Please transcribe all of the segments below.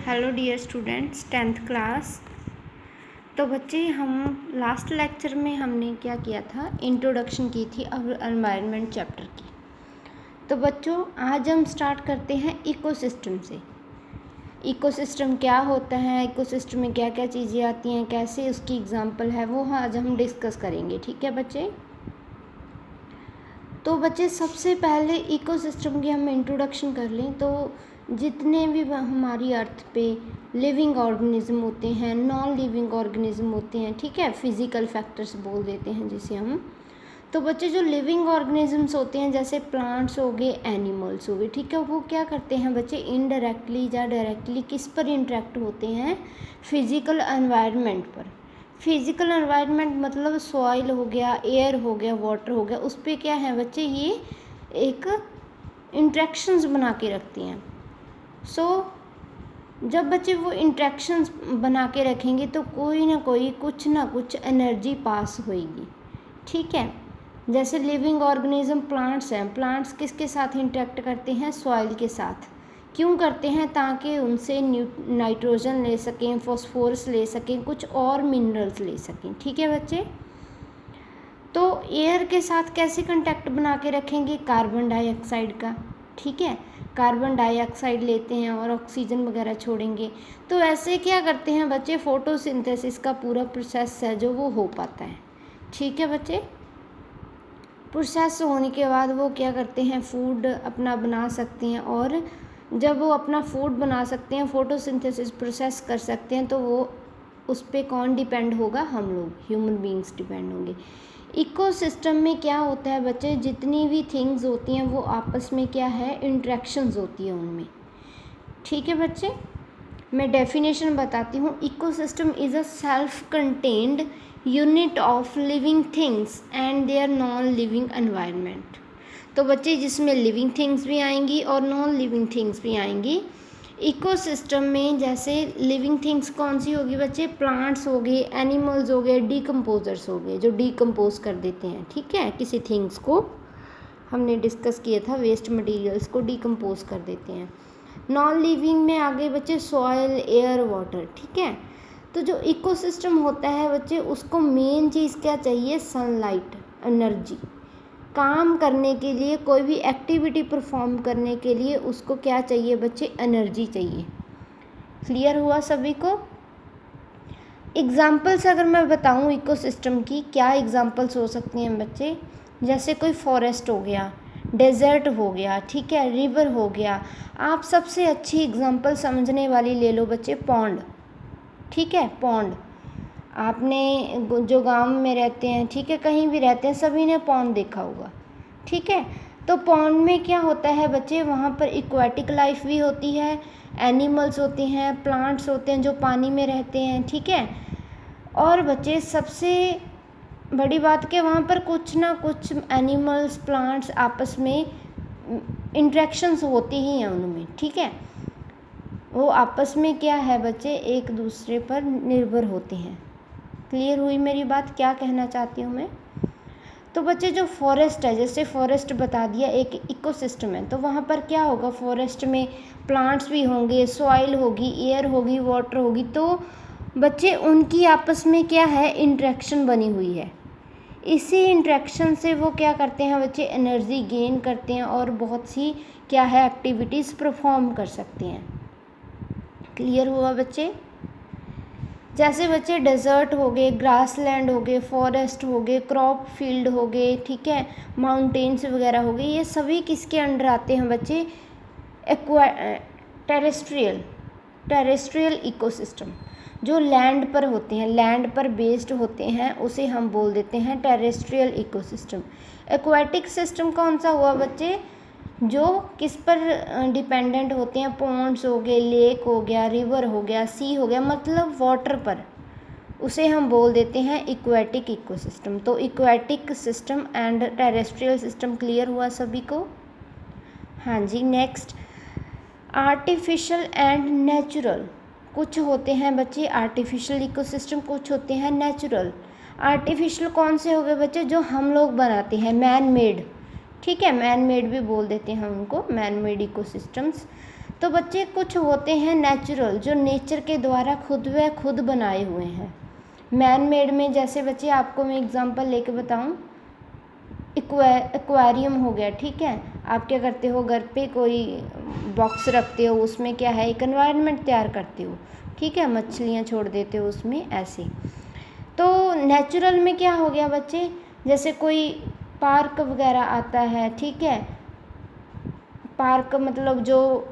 Hello dear students, 10th class. तो बच्चे, हम लास्ट लेक्चर में हमने क्या किया था, इंट्रोडक्शन की थी अब एनवायरनमेंट चैप्टर की। तो बच्चों, आज हम स्टार्ट करते हैं इकोसिस्टम से। इकोसिस्टम क्या होता है, इकोसिस्टम में क्या क्या चीज़ें आती हैं, कैसे उसकी एग्जांपल है, वो आज हम डिस्कस करेंगे। ठीक है बच्चे। तो बच्चे, सबसे पहले इकोसिस्टम की हम इंट्रोडक्शन कर लें तो जितने भी हमारी अर्थ पे लिविंग ऑर्गेनिज्म होते हैं, नॉन लिविंग ऑर्गेनिज्म होते हैं, ठीक है, फिजिकल फैक्टर्स बोल देते हैं जिसे हम। तो बच्चे, जो लिविंग ऑर्गेनिजम्स होते हैं जैसे प्लांट्स हो गए, एनिमल्स हो गए, ठीक है, वो क्या करते हैं बच्चे, इनडायरेक्टली या डायरेक्टली किस पर इंटरेक्ट होते हैं, फिजिकल एनवायरनमेंट पर। फिजिकल एनवायरनमेंट मतलब सॉइल हो गया, एयर हो गया, वाटर हो गया, उस पर क्या है बच्चे, ये एक इंट्रैक्शंस बना के रखती हैं। जब बच्चे वो इंट्रैक्शंस बना के रखेंगे तो कोई ना कोई कुछ ना कुछ एनर्जी पास होएगी। ठीक है। जैसे लिविंग ऑर्गेनिज्म प्लांट्स हैं, प्लांट्स किसके साथ इंटरेक्ट करते हैं, सॉइल के साथ। क्यों करते हैं, ताकि उनसे नाइट्रोजन ले सकें, फॉस्फोरस ले सकें, कुछ और मिनरल्स ले सकें। ठीक है बच्चे। तो एयर के साथ कैसे कांटेक्ट बना के रखेंगे, कार्बन डाइऑक्साइड का। ठीक है, कार्बन डाइऑक्साइड लेते हैं और ऑक्सीजन वगैरह छोड़ेंगे। तो ऐसे क्या करते हैं बच्चे, फोटोसिंथेसिस का पूरा प्रोसेस है जो वो हो पाता है। ठीक है बच्चे। प्रोसेस होने के बाद वो क्या करते हैं, फूड अपना बना सकते हैं, और जब वो अपना फूड बना सकते हैं, फोटोसिंथेसिस प्रोसेस कर सकते हैं, तो वो उस पर कौन डिपेंड होगा, हम लोग ह्यूमन बींग्स डिपेंड होंगे। इकोसिस्टम में क्या होता है बच्चे, जितनी भी थिंग्स होती हैं वो आपस में क्या है, इंट्रैक्शंस होती है उनमें। ठीक है बच्चे। मैं डेफिनेशन बताती हूँ। Ecosystem is a self contained unit of living things and their non living environment. तो बच्चे, जिसमें लिविंग थिंग्स भी आएंगी और नॉन लिविंग थिंग्स भी आएंगी। इकोसिस्टम में जैसे लिविंग थिंग्स कौन सी होगी बच्चे, प्लांट्स हो गए, एनिमल्स हो गए, डीकम्पोजर्स हो गए, जो डीकम्पोज कर देते हैं, ठीक है, किसी थिंग्स को। हमने डिस्कस किया था, वेस्ट मटेरियल्स को डीकम्पोज कर देते हैं। नॉन लिविंग में आगे बच्चे सॉइल, एयर, वाटर। ठीक है। तो जो इकोसिस्टम होता है बच्चे, उसको मेन चीज़ क्या चाहिए, सनलाइट, एनर्जी। काम करने के लिए, कोई भी एक्टिविटी परफॉर्म करने के लिए उसको क्या चाहिए बच्चे, एनर्जी चाहिए। क्लियर हुआ सभी को। एग्जाम्पल्स अगर मैं बताऊं इकोसिस्टम की, क्या एग्जाम्पल्स हो सकती हैं बच्चे, जैसे कोई फॉरेस्ट हो गया, डेजर्ट हो गया, ठीक है, रिवर हो गया। आप सबसे अच्छी एग्जाम्पल समझने वाली ले लो बच्चे, पॉन्ड। ठीक है, पॉन्ड। आपने जो गांव में रहते हैं, ठीक है, कहीं भी रहते हैं, सभी ने पॉन्ड देखा होगा। ठीक है। तो पॉन्ड में क्या होता है बच्चे, वहाँ पर इक्वेटिक लाइफ भी होती है, एनिमल्स होते हैं, प्लांट्स होते हैं जो पानी में रहते हैं। ठीक है। और बच्चे, सबसे बड़ी बात कि वहाँ पर कुछ ना कुछ एनिमल्स, प्लांट्स आपस में इंट्रैक्शंस होती ही हैं उनमें। ठीक है। वो आपस में क्या है बच्चे, एक दूसरे पर निर्भर होते हैं। क्लियर हुई मेरी बात, क्या कहना चाहती हूँ मैं। तो बच्चे, जो फॉरेस्ट है, जैसे फॉरेस्ट बता दिया एक इकोसिस्टम है, तो वहाँ पर क्या होगा, फॉरेस्ट में प्लांट्स भी होंगे, सॉइल होगी, एयर होगी, वाटर होगी। तो बच्चे, उनकी आपस में क्या है, इंट्रैक्शन बनी हुई है। इसी इंट्रैक्शन से वो क्या करते हैं बच्चे, एनर्जी गेन करते हैं और बहुत सी क्या है, एक्टिविटीज़ परफॉर्म कर सकते हैं। क्लियर हुआ बच्चे। जैसे बच्चे, डेजर्ट हो गए, ग्रासलैंड हो गए, फॉरेस्ट हो गए, क्रॉप फील्ड हो गए, ठीक है, माउंटेन्स वगैरह हो गए, ये सभी किसके अंडर आते हैं बच्चे, टेरेस्ट्रियल इकोसिस्टम। जो लैंड पर होते हैं, लैंड पर बेस्ड होते हैं, उसे हम बोल देते हैं टेरेस्ट्रियल इकोसिस्टम। एक्वाटिक सिस्टम कौन सा हुआ बच्चे, जो किस पर डिपेंडेंट होते हैं, पॉन्ड्स हो गए, लेक हो गया, रिवर हो गया, सी हो गया, मतलब वाटर पर, उसे हम बोल देते हैं इक्वेटिक इकोसिस्टम। तो aquatic system and terrestrial system clear हुआ सभी को। हाँ जी। Next, artificial and natural. कुछ होते हैं बच्चे आर्टिफिशियल इकोसिस्टम, कुछ होते हैं नेचुरल। आर्टिफिशियल कौन से हो गए बच्चे, जो हम लोग बनाते हैं, मैन मेड। ठीक है, मैन मेड भी बोल देते हैं उनको, मैन मेड इकोसिस्टम्स। तो बच्चे कुछ होते हैं नेचुरल, जो नेचर के द्वारा खुद व खुद बनाए हुए हैं। मैन मेड में जैसे बच्चे आपको मैं एग्जांपल लेके बताऊं, एक्वेरियम हो गया, ठीक है। आप क्या करते हो, घर पे कोई बॉक्स रखते हो, उसमें क्या है एक एनवायरनमेंट तैयार करते हो, ठीक है, मछलियाँ छोड़ देते हो उसमें, ऐसे। तो नेचुरल में क्या हो गया बच्चे, जैसे कोई पार्क वगैरह आता है, ठीक है, पार्क मतलब जो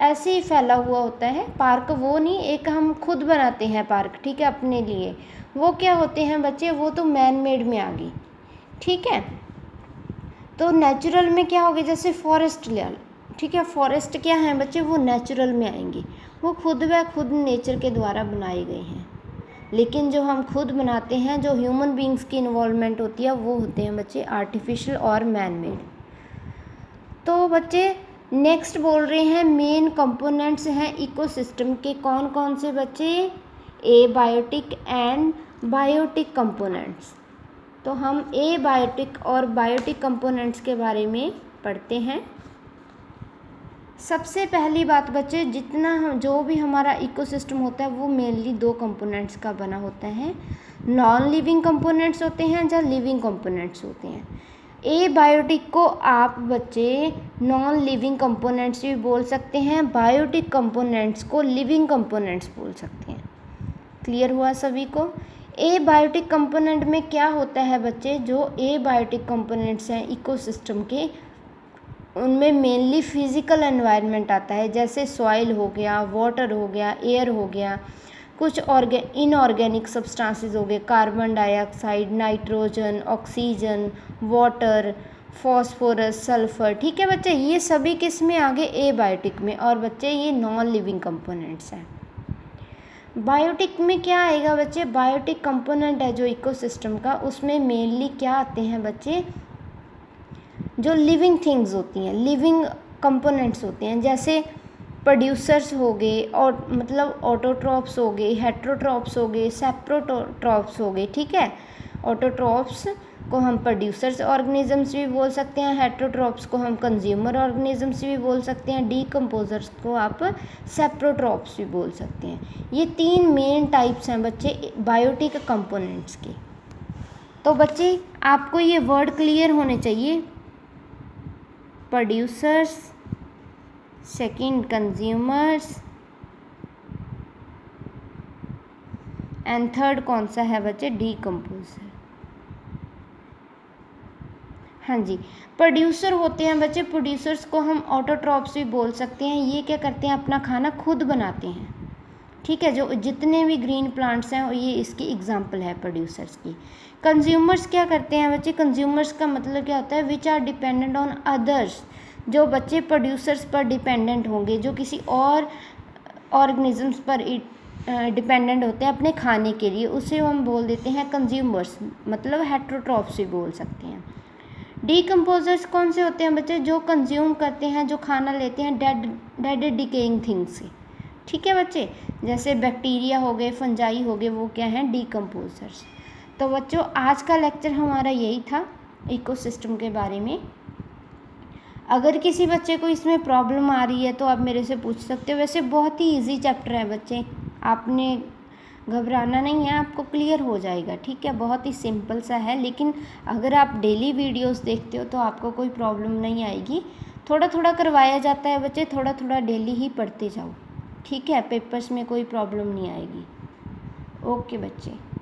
ऐसे ही फैला हुआ होता है, पार्क वो नहीं, एक हम खुद बनाते हैं पार्क, ठीक है, अपने लिए, वो क्या होते हैं बच्चे, वो तो मैन मेड में आ गई, ठीक है। तो नेचुरल में क्या होगा, जैसे फॉरेस्ट ले लो, ठीक है, फॉरेस्ट क्या है बच्चे, वो नेचुरल में आएंगे, वो खुद व खुद नेचर के द्वारा बनाए गए हैं। लेकिन जो हम खुद बनाते हैं, जो ह्यूमन बींग्स की इन्वॉल्वमेंट होती है, वो होते हैं बच्चे आर्टिफिशियल और मैन मेड। तो बच्चे नेक्स्ट बोल रहे हैं मेन कंपोनेंट्स हैं इकोसिस्टम के, कौन कौन से बच्चे, एबायोटिक एंड बायोटिक कंपोनेंट्स। तो हम एबायोटिक और बायोटिक कंपोनेंट्स के बारे में पढ़ते हैं। सबसे पहली बात बच्चे, जो भी हमारा इकोसिस्टम होता है वो मेनली दो कंपोनेंट्स का बना होता है, नॉन लिविंग कंपोनेंट्स होते हैं या लिविंग कंपोनेंट्स होते हैं। एबायोटिक को आप बच्चे नॉन लिविंग कंपोनेंट्स भी बोल सकते हैं, बायोटिक कंपोनेंट्स को लिविंग कंपोनेंट्स बोल सकते हैं। क्लियर हुआ सभी को। एबायोटिक कंपोनेंट में क्या होता है बच्चे, जो एबायोटिक कंपोनेंट्स हैं इकोसिस्टम के, उनमें मेनली फिजिकल एनवायरनमेंट आता है, जैसे सॉइल हो गया, वाटर हो गया, एयर हो गया, कुछ इनऑर्गेनिक सब्सटेंसेस हो गए, carbon dioxide, nitrogen, oxygen, water, phosphorus, sulphur, ठीक है बच्चे, ये सभी किस में आ गए, एबायोटिक में। और बच्चे ये नॉन लिविंग कंपोनेंट्स हैं। बायोटिक में क्या आएगा बच्चे, बायोटिक कंपोनेंट है जो इकोसिस्टम का, उसमें मेनली क्या आते हैं बच्चे, जो लिविंग थिंग्स होती हैं, लिविंग कंपोनेंट्स होते हैं, जैसे प्रोड्यूसर्स हो गए, और मतलब ऑटोट्रॉप्स हो गए, हेट्रोट्रॉप्स हो गए, सेप्रोट्रॉप्स हो गए, ठीक है। ऑटोट्रॉप्स को हम प्रोड्यूसर्स ऑर्गेनिजम्स भी बोल सकते हैं, हेट्रोट्रॉप्स को हम कंज्यूमर ऑर्गेनिजम्स भी बोल सकते हैं, डीकम्पोजर्स को आप सेप्रोट्रॉप्स भी बोल सकते हैं। ये तीन मेन टाइप्स हैं बच्चे बायोटिक कंपोनेंट्स के। तो बच्चे आपको ये वर्ड क्लियर होने चाहिए, producers, second consumers, and third कौन सा है बच्चे, डीकम्पोजर। हाँ जी, प्रोड्यूसर होते हैं बच्चे, प्रोड्यूसर्स को हम ऑटोट्रॉप्स भी बोल सकते हैं, ये क्या करते हैं, अपना खाना खुद बनाते हैं, ठीक है, जो जितने भी ग्रीन प्लांट्स हैं ये इसकी एग्जांपल है प्रोड्यूसर्स की। कंज्यूमर्स क्या करते हैं बच्चे, कंज्यूमर्स का मतलब क्या होता है, which are dependent on others, जो बच्चे प्रोड्यूसर्स पर डिपेंडेंट होंगे, जो किसी और ऑर्गेनिजम्स पर डिपेंडेंट होते हैं अपने खाने के लिए, उसे हम बोल देते हैं कंज्यूमर्स, मतलब हेट्रोट्रॉप्स भी बोल सकते हैं। डीकम्पोजर्स कौन से होते हैं बच्चे, जो कंज्यूम करते हैं, जो खाना लेते हैं डेड डिकेइंग थिंग्स से, ठीक है बच्चे, जैसे बैक्टीरिया हो गए, फंजाई हो गए, वो क्या हैं, डीकम्पोजर्स। तो बच्चों आज का लेक्चर हमारा यही था इकोसिस्टम के बारे में। अगर किसी बच्चे को इसमें प्रॉब्लम आ रही है तो आप मेरे से पूछ सकते हो, वैसे बहुत ही इजी चैप्टर है बच्चे, आपने घबराना नहीं है, आपको क्लियर हो जाएगा, ठीक है, बहुत ही सिंपल सा है। लेकिन अगर आप डेली वीडियोस देखते हो तो आपको कोई प्रॉब्लम नहीं आएगी, थोड़ा थोड़ा करवाया जाता है बच्चे, थोड़ा थोड़ा डेली ही पढ़ते जाओ, ठीक है, पेपर्स में कोई प्रॉब्लम नहीं आएगी। ओके बच्चे।